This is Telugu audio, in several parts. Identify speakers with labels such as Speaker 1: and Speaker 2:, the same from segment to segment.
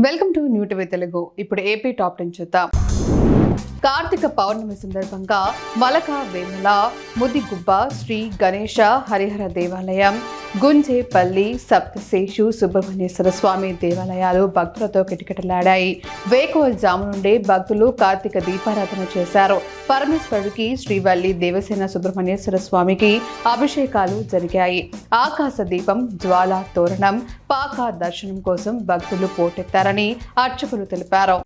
Speaker 1: Welcome to new TV Telugu. ఇప్పుడు ఏపీ టాప్ 10 చూద్దాం. కార్తీక పౌర్ణమి సందర్భంగా మలక వేముల ముదిగుబ్బ శ్రీ గణేశ హరిహర దేవాలయం, గుంజేపల్లి సప్తశేషు సుబ్రహ్మణ్యేశ్వర స్వామి దేవాలయాలు భక్తులతో కిటకిటలాడాయి. వేకువజాము నుండే భక్తులు కార్తీక దీపారాధన చేశారు. పరమేశ్వరుడికి శ్రీవల్లి దేవసేన సుబ్రహ్మణ్యేశ్వర స్వామికి అభిషేకాలు జరిగాయి. ఆకాశ దీపం, జ్వాల తోరణం, పాక దర్శనం కోసం భక్తులు పోటెత్తారని అర్చకులు తెలిపారు.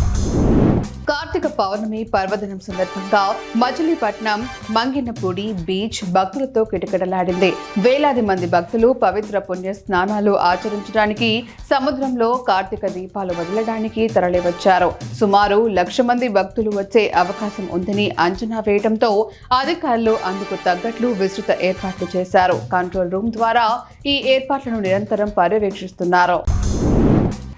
Speaker 1: కార్తీక పౌర్ణమి పర్వదినం సందర్భంగా మచిలీపట్నం మంగినపూడి బీచ్ భక్తులతో కిటకిటలాడింది. వేలాది మంది భక్తులు పవిత్ర పుణ్య స్నానాలు ఆచరించడానికి సముద్రంలో కార్తీక దీపాలు వదలడానికి తరలివచ్చారు. సుమారు 1,00,000 మంది భక్తులు వచ్చే అవకాశం ఉందని అంచనా వేయడంతో అధికారులు అందుకు తగ్గట్లు విస్తృత ఏర్పాట్లు చేశారు. కంట్రోల్ రూమ్ ద్వారా ఈ ఏర్పాట్లను నిరంతరం పర్యవేక్షిస్తున్నారు.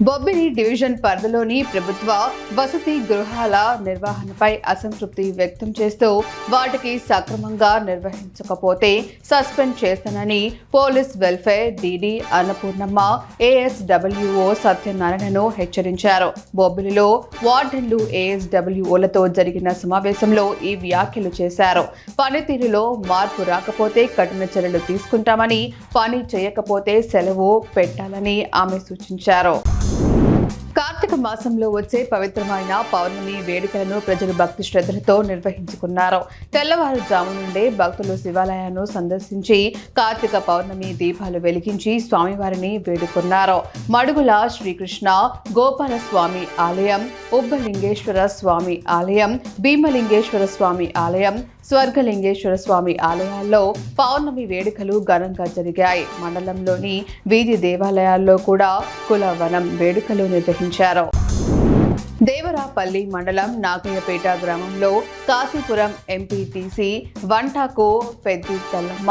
Speaker 1: బొబ్బిలి డివిజన్ పరిధిలోని ప్రభుత్వ వసతి గృహాల నిర్వహణపై అసంతృప్తి వ్యక్తం చేస్తూ వాటికి సక్రమంగా నిర్వహించకపోతే సస్పెండ్ చేస్తానని పోలీస్ వెల్ఫేర్ డీడీ అన్నపూర్ణమ్మ ఏఎస్డబ్ల్యూఓ సత్యనారాయణను హెచ్చరించారు. బొబ్బిలిలో వార్డెన్లు ఏఎస్డబ్ల్యూఓలతో జరిగిన సమావేశంలో ఈ వ్యాఖ్యలు చేశారు. పనితీరులో మార్పు రాకపోతే కఠిన చర్యలు తీసుకుంటామని, పని చేయకపోతే సెలవు పెట్టాలని ఆమె సూచించారు. కార్తీక మాసంలో వచ్చే పవిత్రమైన పౌర్ణమి వేడుకలను ప్రజలు భక్తి శ్రద్ధలతో నిర్వహించుకున్నారు. తెల్లవారుజాము నుండే భక్తులు శివాలయాన్ని సందర్శించి కార్తీక పౌర్ణమి దీపాలు వెలిగించి స్వామివారిని వేడుకున్నారు. మడుగుల శ్రీకృష్ణ గోపాల స్వామి ఆలయం, ఉబ్బలింగేశ్వర స్వామి ఆలయం, భీమలింగేశ్వర స్వామి ఆలయం, స్వర్గలింగేశ్వర స్వామి ఆలయాల్లో పౌర్ణమి వేడుకలు ఘనంగా జరిగాయి. మండలంలోని వీధి దేవాలయాల్లో కూడా కులవనం వేడుకలు నిర్వహించారు. దేవరాపల్లి మండలం నాగయ్యపేట గ్రామంలో కాశీపురం ఎంపీటీసీ వంటాకు పెద్ది తల్లమ్మ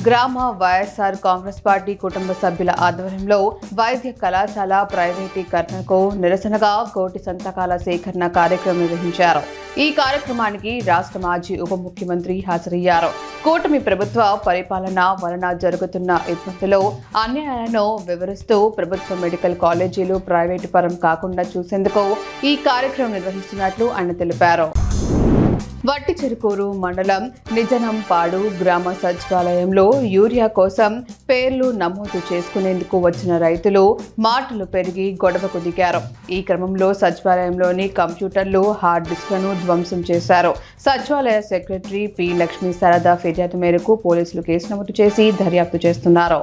Speaker 1: గ్రామ వైఎస్ఆర్ కాంగ్రెస్ పార్టీ కుటుంబ సభ్యుల ఆధ్వర్యంలో వైద్య కళాశాల ప్రైవేటీకరణకు నిరసనగా కోటి సంతకాల సేకరణ కార్యక్రమం నిర్వహించారు. ఈ కార్యక్రమానికి రాష్ట్ర మాజీ ఉప ముఖ్యమంత్రి హాజరయ్యారు. కూటమి ప్రభుత్వ పరిపాలన వలన జరుగుతున్న ఇబ్బందులు, అన్యాయాలను వివరిస్తూ ప్రభుత్వ మెడికల్ కాలేజీలు ప్రైవేటు పరం కాకుండా చూసేందుకు ఈ కార్యక్రమం నిర్వహిస్తున్నట్లు ఆయన తెలిపారు. వట్టిచెరుకూరు మండలం నిజనంపాడు గ్రామ సచివాలయంలో యూరియా కోసం పేర్లు నమోదు చేసుకునేందుకు వచ్చిన రైతులు మాటలు పెరిగి గొడవకు దిగారు. ఈ క్రమంలో సచివాలయంలోని కంప్యూటర్లు, హార్డ్ డిస్క్లను ధ్వంసం చేశారు. సచివాలయ సెక్రటరీ పి లక్ష్మీ శారద ఫిర్యాదు మేరకు పోలీసులు కేసు నమోదు చేసి దర్యాప్తు చేస్తున్నారు.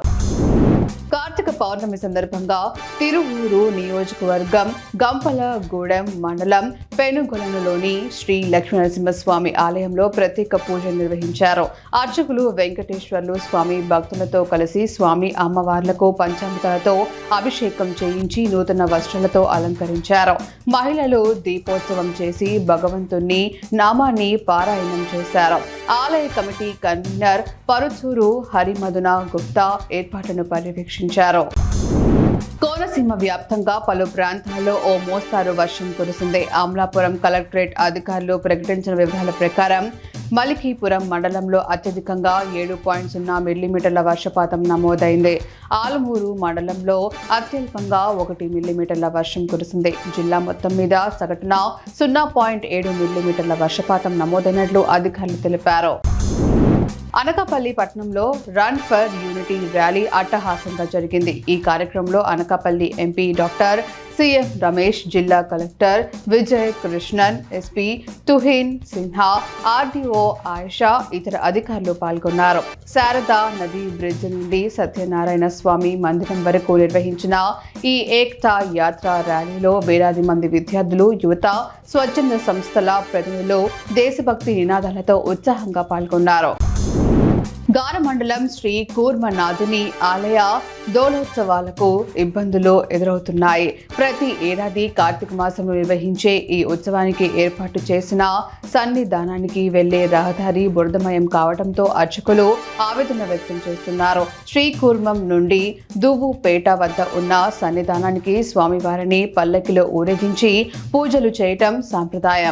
Speaker 1: కార్తీక పౌర్ణమి సందర్భంగా తిరువూరు నియోజకవర్గం గంపలగూడెం మండలం పెనుగొలనులోని శ్రీ లక్ష్మీనరసింహస్వామి ఆలయంలో ప్రత్యేక పూజలు నిర్వహించారు. అర్చకులు వెంకటేశ్వర్లు స్వామి భక్తులతో కలిసి స్వామి అమ్మవార్లకు పంచామృతాలతో అభిషేకం చేయించి నూతన వస్త్రాలతో అలంకరించారు. మహిళలు దీపోత్సవం చేసి భగవంతుని నామాన్ని పారాయణం చేశారు. ఆలయ కమిటీ కన్వీనర్ పరుచూరు హరిమధున గుప్తా ఏర్పాట్లను పర్యవేక్షించారు. కోనసీమ వ్యాప్తంగా పలు ప్రాంతాల్లో ఓ మోస్తారు వర్షం కురిసింది. అమలాపురం కలెక్టరేట్ అధికారులు ప్రకటించిన వివరాల ప్రకారం మలికీపురం మండలంలో అత్యధికంగా 7.0 మిల్లీమీటర్ల వర్షపాతం నమోదైంది. ఆలమూరు మండలంలో అత్యల్పంగా 1 మిల్లీమీటర్ల వర్షం కురిసింది. జిల్లా మొత్తం మీద సగటున 0.7 మిల్లీమీటర్ల వర్షపాతం నమోదైనట్లు అధికారులు తెలిపారు. అనకాపల్లి పట్టణంలో రన్ ఫర్ యూనిటీ ర్యాలీ అట్టహాసంగా జరిగింది. ఈ కార్యక్రమంలో అనకాపల్లి ఎంపీ డాక్టర్ సిఎం రమేష్, జిల్లా collector Vijay Krishnan, SP Tuhin Sinha, RDO Ayesha, ఇతర అధికారులు పాల్గొన్నారు. శారదా నది బ్రిడ్జ్ నుండి సత్యనారాయణ స్వామి మందిరం వరకు నిర్వహించిన ఈ ఏక్తా యాత్ర ర్యాలీలో వేలాది మంది విద్యార్థులు, యువత, స్వచ్ఛంద సంస్థల ప్రతినిధులు దేశభక్తి నినాదాలతో ఉత్సాహంగా పాల్గొన్నారు. గార మండలం శ్రీ కూర్మనాథుని ఆలయ దోలోత్సవాలకు ఇబ్బందులు ఎదురవుతున్నాయి. ప్రతి ఏడాది కార్తీక మాసంలో నిర్వహించే ఈ ఉత్సవానికి ఏర్పాటు చేసిన సన్నిధానానికి వెళ్లే రహదారి బురదమయం కావడంతో అర్చకులు ఆవేదన వ్యక్తం చేస్తున్నారు. శ్రీకూర్మం నుండి దువ్వుపేట వద్ద ఉన్న సన్నిధానానికి స్వామివారిని పల్లకిలో ఊరేగించి పూజలు చేయటం సాంప్రదాయం.